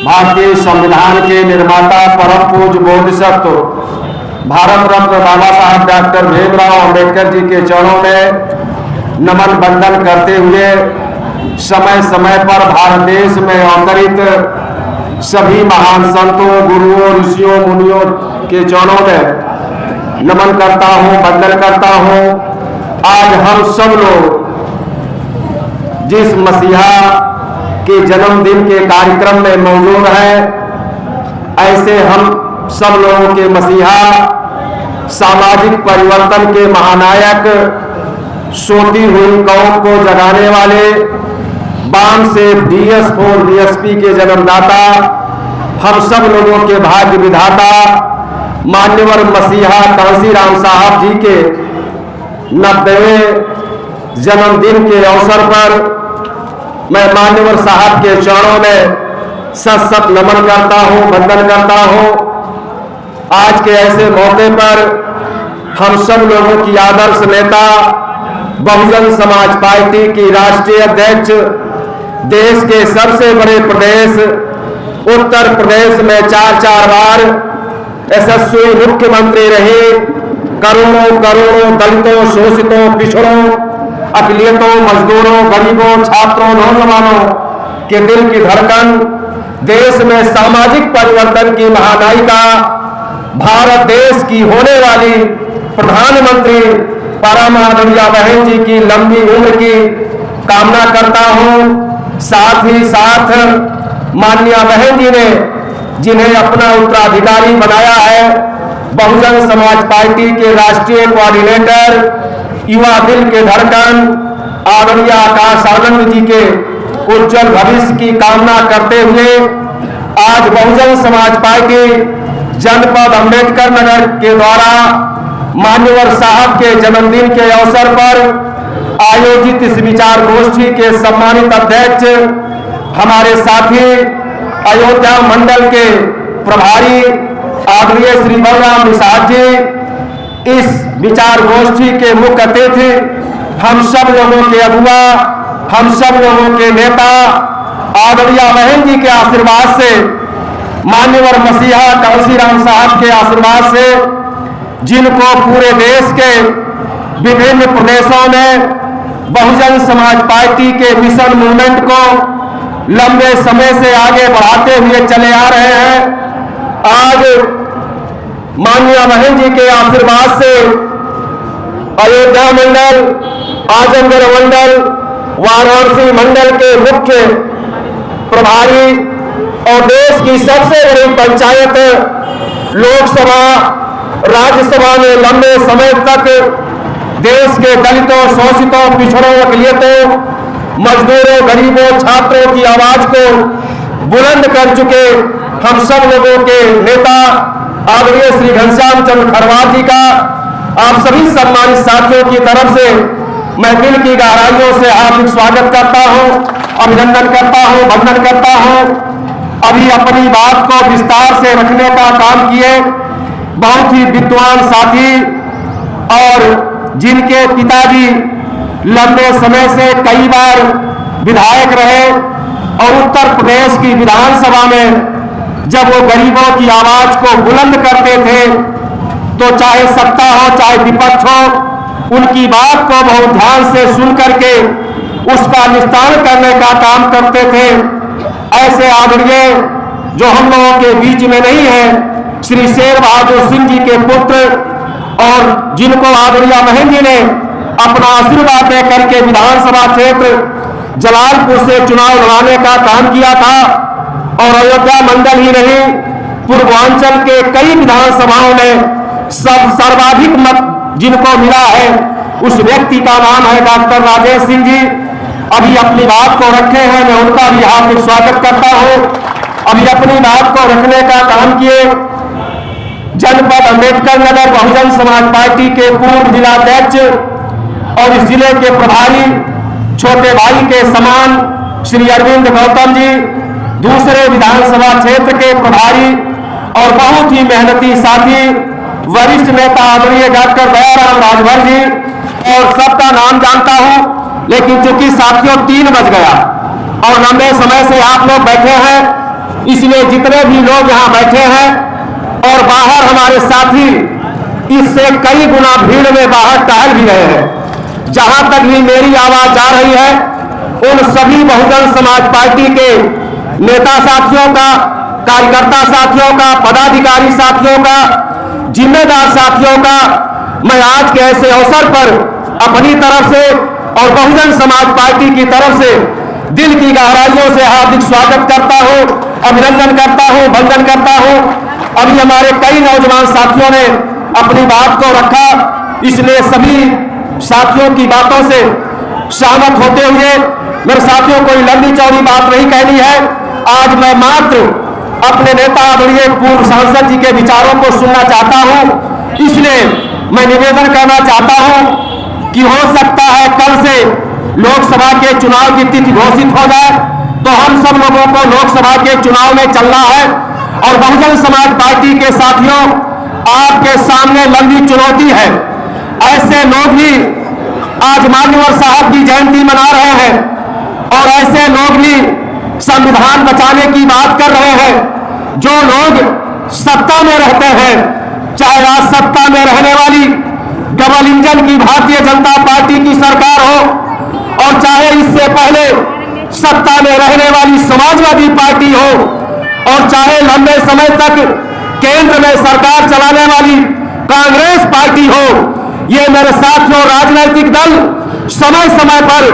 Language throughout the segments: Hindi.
भारतीय संविधान के निर्माता परम पूज्य बोधिसत्व भारत रत्न बाबा साहब डॉक्टर भीमराव अंबेडकर जी के चरणों में नमन बंदन करते हुए समय समय पर भारत देश में अवतरित सभी महान संतों, गुरुओं, ऋषियों, मुनियों के चरणों में नमन करता हूं, वंदन करता हूं। आज हम सब लोग जिस मसीहा के जन्मदिन के कार्यक्रम में मौजूद हैं, ऐसे हम सब लोगों के मसीहा, सामाजिक परिवर्तन के महानायक, सोती हुई कौम को जगाने वाले, बाम से DS4 DSP के जन्मदाता, हम सब लोगों के भाग्य विधाता मान्यवर मसीहा कांशीराम साहब जी के 90वें जन्मदिन के अवसर पर मैं मान्यवर साहब के चरणों में सत सत नमन करता हूं, वंदन करता हूं। आज के ऐसे मौके पर हम सब लोगों की आदर्श नेता, बहुजन समाज पार्टी की राष्ट्रीय अध्यक्ष, देश के सबसे बड़े प्रदेश उत्तर प्रदेश में 4 बार यशस्वी मुख्यमंत्री रहे, करोड़ों करोड़ों दलितों, शोषितों, पिछड़ों, अकलियतों, मजदूरों, गरीबों, छात्रों, नौजवानों के दिल की धड़कन, देश में सामाजिक परिवर्तन की महानायिका, भारत देश की होने वाली प्रधानमंत्री परम आदरणीय बहन जी की लंबी उम्र की कामना करता हूं। साथ ही साथ माननीय बहन जी ने जिन्हें अपना उत्तराधिकारी बनाया है, बहुजन समाज पार्टी के राष्ट्रीय कोऑर्डिनेटर, युवा दिल के धड़कन आदरणीय आकाश आनंद जी के उज्जवल भविष्य की कामना करते हुए आज बहुजन समाज पार्टी जनपद अंबेडकर नगर के द्वारा मान्यवर साहब के जन्मदिन के अवसर पर आयोजित इस विचार गोष्ठी के सम्मानित अध्यक्ष, हमारे साथी अयोध्या मंडल के प्रभारी आदरणीय श्री बलराम निषाद जी, इस विचार गोष्ठी के मुख्य अतिथि, हम सब लोगों के अगुआ, हम सब लोगों के नेता, आदरणीय बहन जी के आशीर्वाद से, मान्यवर मसीहा कांशीराम साहब के आशीर्वाद से, जिनको पूरे देश के विभिन्न प्रदेशों में बहुजन समाज पार्टी के मिशन मूवमेंट को लंबे समय से आगे बढ़ाते हुए चले आ रहे हैं, आज माननीय बहन जी के आशीर्वाद से अयोध्या मंडल, आजमगढ़ मंडल, वाराणसी मंडल के मुख्य प्रभारी और देश की सबसे बड़ी पंचायत लोकसभा, राज्यसभा में लंबे समय तक देश के दलितों, शोषितों, पिछड़ों, अकलियतों, मजदूरों, गरीबों, छात्रों की आवाज को बुलंद कर चुके हम सब लोगों के नेता आदरणीय श्री घनश्याम चंद्र खरवार जी का आप सभी सम्मानित साथियों की तरफ से मैं दिल की गहराइयों से हार्दिक स्वागत करता हूं, अभिनंदन करता हूं, वंदन करता हूं। अभी अपनी बात को विस्तार से रखने का काम किए बहुत ही विद्वान साथी और जिनके पिताजी लंबे समय से कई बार विधायक रहे और उत्तर प्रदेश की विधानसभा में जब वो गरीबों की आवाज को बुलंद करते थे तो चाहे सत्ता हो चाहे विपक्ष हो, उनकी बात को बहुत ध्यान से सुन करके उसका निस्तारण करने का काम करते थे। ऐसे आदरणीय जो हम लोगों के बीच में नहीं है, श्री शेर बहादुर सिंह जी के पुत्र और जिनको आदरणीय बहन जी ने अपना आशीर्वाद दे करके विधानसभा क्षेत्र जलालपुर से चुनाव लड़ाने का काम किया था और अयोध्या मंडल ही नहीं पूर्वांचल के कई विधानसभाओं में सब सर्वाधिक मत जिनको मिला है उस व्यक्ति का नाम है डॉक्टर राजेश सिंह जी। अभी अपनी बात को रखे हैं, मैं उनका भी हार्दिक स्वागत करता हूं। अभी अपनी बात को रखने का काम किए जनपद अंबेडकर नगर बहुजन समाज पार्टी के पूर्व जिलाध्यक्ष और इस जिले के प्रभारी छोटे भाई के समान श्री अरविंद गौतम जी, दूसरे विधानसभा क्षेत्र के प्रभारी और बहुत ही मेहनती साथी वरिष्ठ नेता आदरणीय डॉक्टर दयाराम राजभर जी, और सबका नाम जानता हूं लेकिन चूंकि साथियों 3 बज गया और लंबे समय से आप लोग बैठे हैं, इसलिए जितने भी लोग यहां बैठे हैं और बाहर हमारे साथी इससे कई गुना भीड़ में बाहर टहल भी रहे हैं, जहां तक भी मेरी आवाज जा रही है, उन सभी बहुजन समाज पार्टी के नेता साथियों का, कार्यकर्ता साथियों का, पदाधिकारी साथियों का, जिम्मेदार साथियों का मैं आज के ऐसे अवसर पर अपनी तरफ से और बहुजन समाज पार्टी की तरफ से दिल की गहराइयों से हार्दिक स्वागत करता हूं, अभिनंदन करता हूं, वंदन करता हूं। अभी हमारे कई नौजवान साथियों ने अपनी बात को रखा, इसलिए सभी साथियों की बातों से सहमत होते हुए मेरे साथियों कोई लंबी चौड़ी बात नहीं कहनी है। आज मैं मात्र अपने नेता आदरणीय पूर्व सांसद जी के विचारों को सुनना चाहता हूं, इसलिए मैं निवेदन करना चाहता हूं कि हो सकता है कल से लोकसभा के चुनाव की तिथि घोषित हो जाए, तो हम सब लोगों को लोकसभा के चुनाव में चलना है और बहुजन समाज पार्टी के साथियों, आपके सामने लंबी चुनौती है। ऐसे लोग भी आज मान्यवर साहब की जयंती मना रहे हैं और ऐसे लोग भी संविधान बचाने की बात कर रहे हैं। जो लोग सत्ता में रहते हैं, चाहे आज सत्ता में रहने वाली डबल इंजन की भारतीय जनता पार्टी की सरकार हो और चाहे इससे पहले सत्ता में रहने वाली समाजवादी पार्टी हो और चाहे लंबे समय तक केंद्र में सरकार चलाने वाली कांग्रेस पार्टी हो, ये मेरे साथियों राजनीतिक दल समय समय पर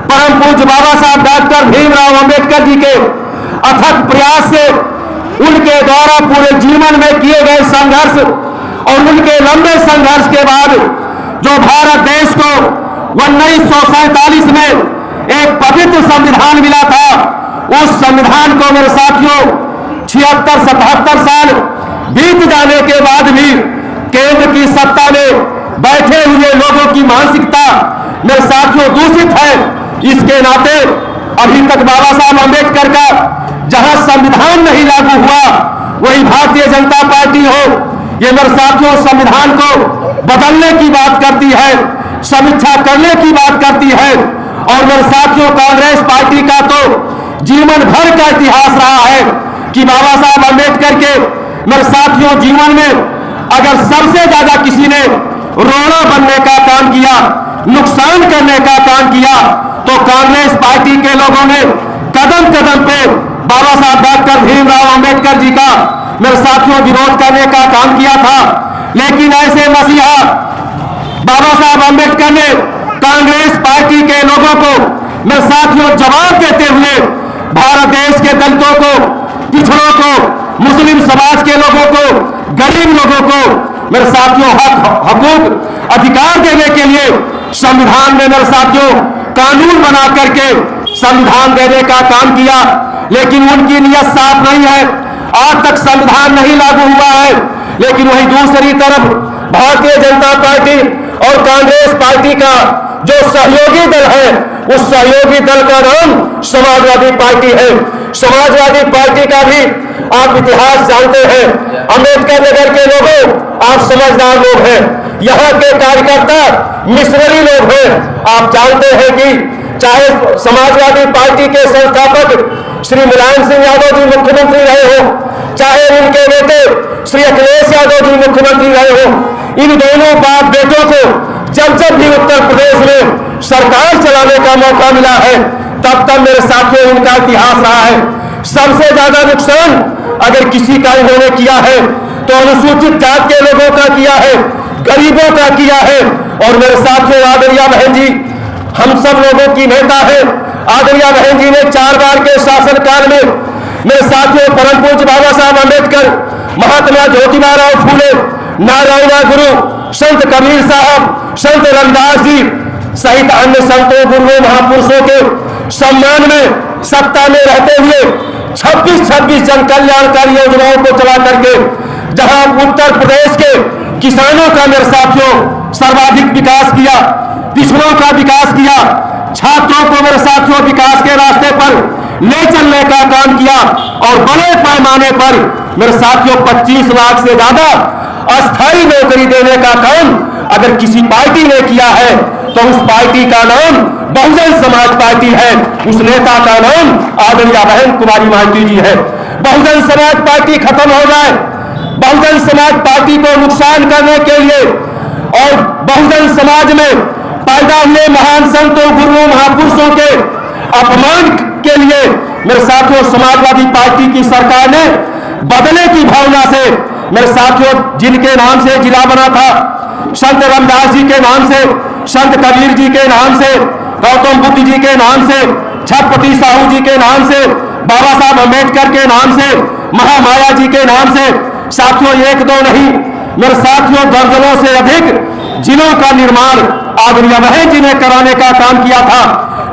परम पूज्य बाबा साहब डॉक्टर भीमराव अंबेडकर जी के अथक प्रयास से उनके द्वारा पूरे जीवन में किए गए संघर्ष और उनके लंबे संघर्ष के बाद जो भारत देश को 1947 में एक पवित्र संविधान मिला था, उस संविधान को मेरे साथियों 76-77 साल बीत जाने के बाद भी केंद्र की सत्ता में बैठे हुए लोगों की मानसिकता मेरे साथियों दूषित है। इसके नाते अभी तक बाबा साहब अंबेडकर का जहां संविधान नहीं लागू हुआ, वही भारतीय जनता पार्टी हो, ये मेरे साथियों संविधान को बदलने की बात करती है, समीक्षा करने की बात करती है। और मेरे साथियों कांग्रेस पार्टी का तो जीवन भर का इतिहास रहा है कि बाबा साहब अंबेडकर के मेरे साथियों जीवन में अगर सबसे ज्यादा किसी ने रोड़ा बनने का काम किया, नुकसान करने का काम किया, तो कांग्रेस पार्टी के लोगों ने कदम कदम पे बाबा साहब डॉक्टर भीमराव अंबेडकर जी का मेरे साथियों विरोध करने का काम किया था। लेकिन ऐसे मसीहा बाबा साहब अंबेडकर ने कांग्रेस पार्टी के लोगों को मेरे साथियों जवाब देते हुए भारत देश के दलितों को, पिछड़ों को, मुस्लिम समाज के लोगों को, गरीब लोगों को मेरे साथियों हकूक अधिकार देने के लिए संविधान में मेरे साथियों कानून बना करके संविधान देने का काम किया। लेकिन उनकी नियत साफ नहीं है, आज तक संविधान नहीं लागू हुआ है। लेकिन वहीं दूसरी तरफ भारतीय जनता पार्टी और कांग्रेस पार्टी का जो सहयोगी दल है, उस सहयोगी दल का नाम समाजवादी पार्टी है। समाजवादी पार्टी का भी आप इतिहास जानते हैं। अंबेडकर नगर के लोगों, आप समझदार लोग हैं, यहाँ के कार्यकर्ता मिशनरी लोग हैं। आप जानते हैं कि चाहे समाजवादी पार्टी के संस्थापक श्री मुलायम सिंह यादव जी मुख्यमंत्री रहे हो, चाहे उनके बेटे श्री अखिलेश यादव जी मुख्यमंत्री रहे हो, इन दोनों बाप बेटों को जब जब भी उत्तर प्रदेश में सरकार चलाने का मौका मिला है, तब तब मेरे साथियों इनका इतिहास रहा है। सबसे ज्यादा नुकसान अगर किसी का इन्होंने किया है तो अनुसूचित जात के लोगों का किया है, गरीबों का किया है। और मेरे साथियों आदरणीय बहन जी हम सब लोगों की नेता है। आदरणीय बहन जी ने 4 बार के शासनकाल में मेरे साथियों परम पूज्य बाबा साहब अंबेडकर, महात्मा ज्योतिबा फूले, नारायण गुरु, संत कबीर साहब, संत रविदास जी सहित अन्य संतों, गुरुओं, महापुरुषों के सम्मान में सत्ता में रहते हुए 26 जन कल्याणकारी योजनाओं को चला करके जहां उत्तर प्रदेश के किसानों का मेरे साथियों सर्वाधिक विकास किया, पिछड़ों का विकास किया, छात्रों को मेरे साथियों विकास के रास्ते पर ले चलने का काम किया और बड़े पैमाने पर मेरे साथियों 25 लाख से ज्यादा अस्थायी नौकरी देने का काम अगर किसी पार्टी ने किया है तो उस पार्टी का नाम बहुजन समाज पार्टी है। उस नेता का नाम आदरणीय बहन कुमारी माइती जी है। बहुजन समाज पार्टी खत्म हो जाए, बहुजन समाज पार्टी को नुकसान करने के लिए और बहुजन समाज में पैदा हुए महान संतों, गुरुओं, महापुरुषों के अपमान के लिए मेरे साथियों समाजवादी पार्टी की सरकार ने बदले की भावना से मेरे साथियों जिनके नाम से जिला बना था, संत रामदास जी के नाम से, संत कबीर जी के नाम से, गौतम बुद्ध जी के नाम से, छत्रपति साहू जी के नाम से, बाबा साहब अम्बेडकर के नाम से, महामाया जी के नाम से, साथियों एक दो नहीं मेरे साथियों दर्जनों से अधिक जिलों का निर्माण आदरणीय बहन जी ने कराने का काम किया था।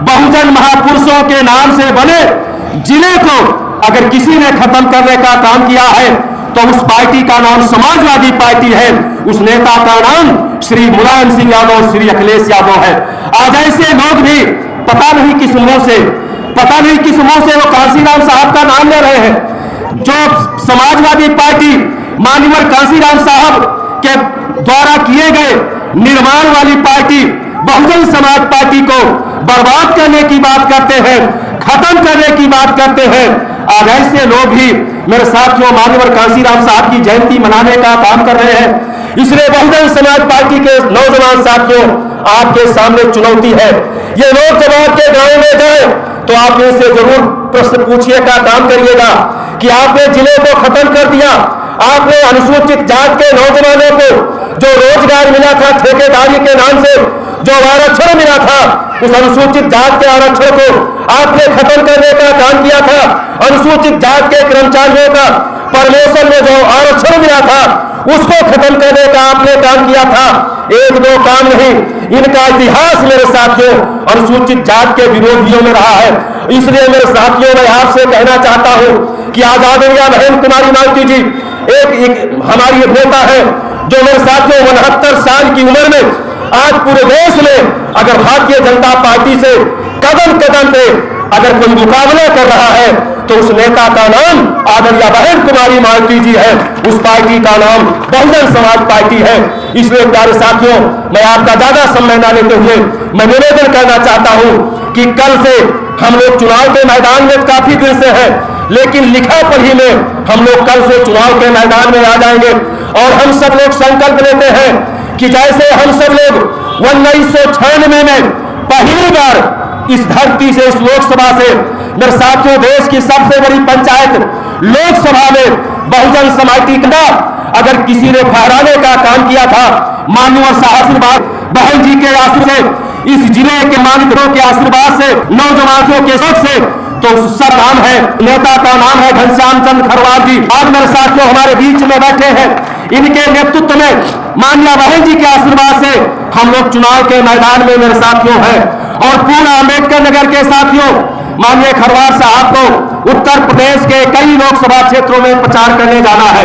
बहुजन महापुरुषों के नाम से बने जिले को अगर किसी ने खत्म करने का काम किया है तो उस पार्टी का नाम समाजवादी पार्टी है, उस नेता का नाम श्री मुलायम सिंह यादव, श्री अखिलेश यादव है। आज ऐसे लोग भी पता नहीं किस मुंह से वो कांसीराम साहब का नाम ले रहे हैं, जो समाजवादी पार्टी माननीय कांसीराम साहब के द्वारा किए गए निर्माण वाली पार्टी बहुजन समाज पार्टी को बर्बाद करने की बात करते हैं, खत्म करने की बात करते हैं। आज ऐसे लोग भी मेरे साथियों माननीय कांसीराम साहब की जयंती मनाने का काम कर रहे हैं। इसलिए बहुजन समाज पार्टी के नौजवान साथियों आपके सामने चुनौती है, ये लोग जब आपके गांव में गए तो आप इनसे जरूर प्रश्न पूछिए का काम करिएगा कि आपने जिले को खत्म कर दिया, आपने अनुसूचित जात के नौजवानों को जो रोजगार मिला था ठेकेदारी के नाम से, जो आरक्षण मिला था, उस अनुसूचित जात के आरक्षण को आपने खत्म करने का काम किया था। अनुसूचित जात के कर्मचारियों का प्रमोशन में जो आरक्षण मिला था उसको खत्म करने का आपने काम किया था। एक दो काम नहीं, इनका इतिहास मेरे साथियों अनुसूचित जात के विरोधियों में रहा है। इसलिए मेरे साथियों मैं आपसे कहना चाहता हूं कि आज आदरणीय बहन कुमारी माइती जी एक हमारी नेता है जो मेरे साथियों 69 साल की उम्र में आज पूरे देश में अगर भारतीय जनता पार्टी से कदम कदम पे अगर कोई मुकाबला कर रहा है तो उस नेता का नाम आदरणीय बहन कुमारी माइती जी है, उस पार्टी का नाम बहुजन समाज पार्टी है। इसलिए प्यारे साथियों मैं आपका ज्यादा समय न लेते हुए मैं निवेदन करना चाहता हूं कि कल से हम लोग चुनाव के मैदान में काफी दिन से हैं, लेकिन लिखा पढ़ी में हम लोग कल से चुनाव के मैदान में आ जाएंगे और हम सब लोग संकल्प लेते हैं कि जैसे हम सब लोग 1996 में पहली बार इस धरती से, इस लोकसभा से मेरे साथियों देश की सबसे बड़ी पंचायत लोकसभा में बहुजन समाज का अगर किसी ने फहराने का काम किया था, माननीय आशीर्वाद बहन जी के आशीर्वाद से, इस जिले के मानितों के आशीर्वाद से, नौजवानों के सोच से, तो उसका नाम है, नेता का नाम है घनश्याम चंद्र खरवार जी। आज मेरे साथियों हमारे बीच में बैठे हैं, इनके नेतृत्व में माननीय बहन जी के आशीर्वाद से हम लोग चुनाव के मैदान में मेरे साथियों हैं और पूरा अम्बेडकर नगर के साथियों माननीय खरवार साहब को उत्तर प्रदेश के कई लोकसभा क्षेत्रों में प्रचार करने जाना है।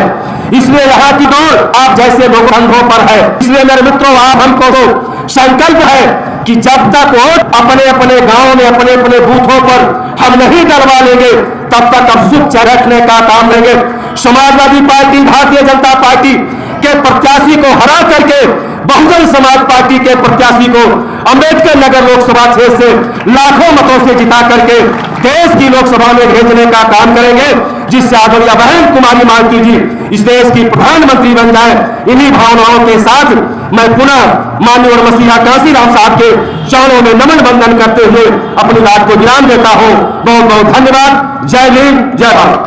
इसलिए यहाँ की दौड़ आप जैसे लोग कंधों पर है। इसलिए मेरे मित्रों आप हमको तो संकल्प है कि जब तक वोट अपने अपने गांव में अपने अपने बूथों पर हम नहीं डलवा लेंगे तब तक अब सुख रखने का काम लेंगे। समाजवादी पार्टी भारतीय जनता पार्टी के प्रत्याशी को हरा करके बहुजन समाज पार्टी के प्रत्याशी को अम्बेडकर नगर लोकसभा क्षेत्र से लाखों मतों से जिता करके देश की लोकसभा में भेजने का काम करेंगे, जिससे आदरणीय बहन कुमारी माइती जी इस देश की प्रधानमंत्री बन जाए। इन्हीं भावनाओं के साथ मैं पुनः माननीय मसीहा कांसीराम साहब के चरणों में नमन बंदन करते हुए अपनी बात को विराम देता हूं। बहुत बहुत धन्यवाद। जय भीम, जय भारत।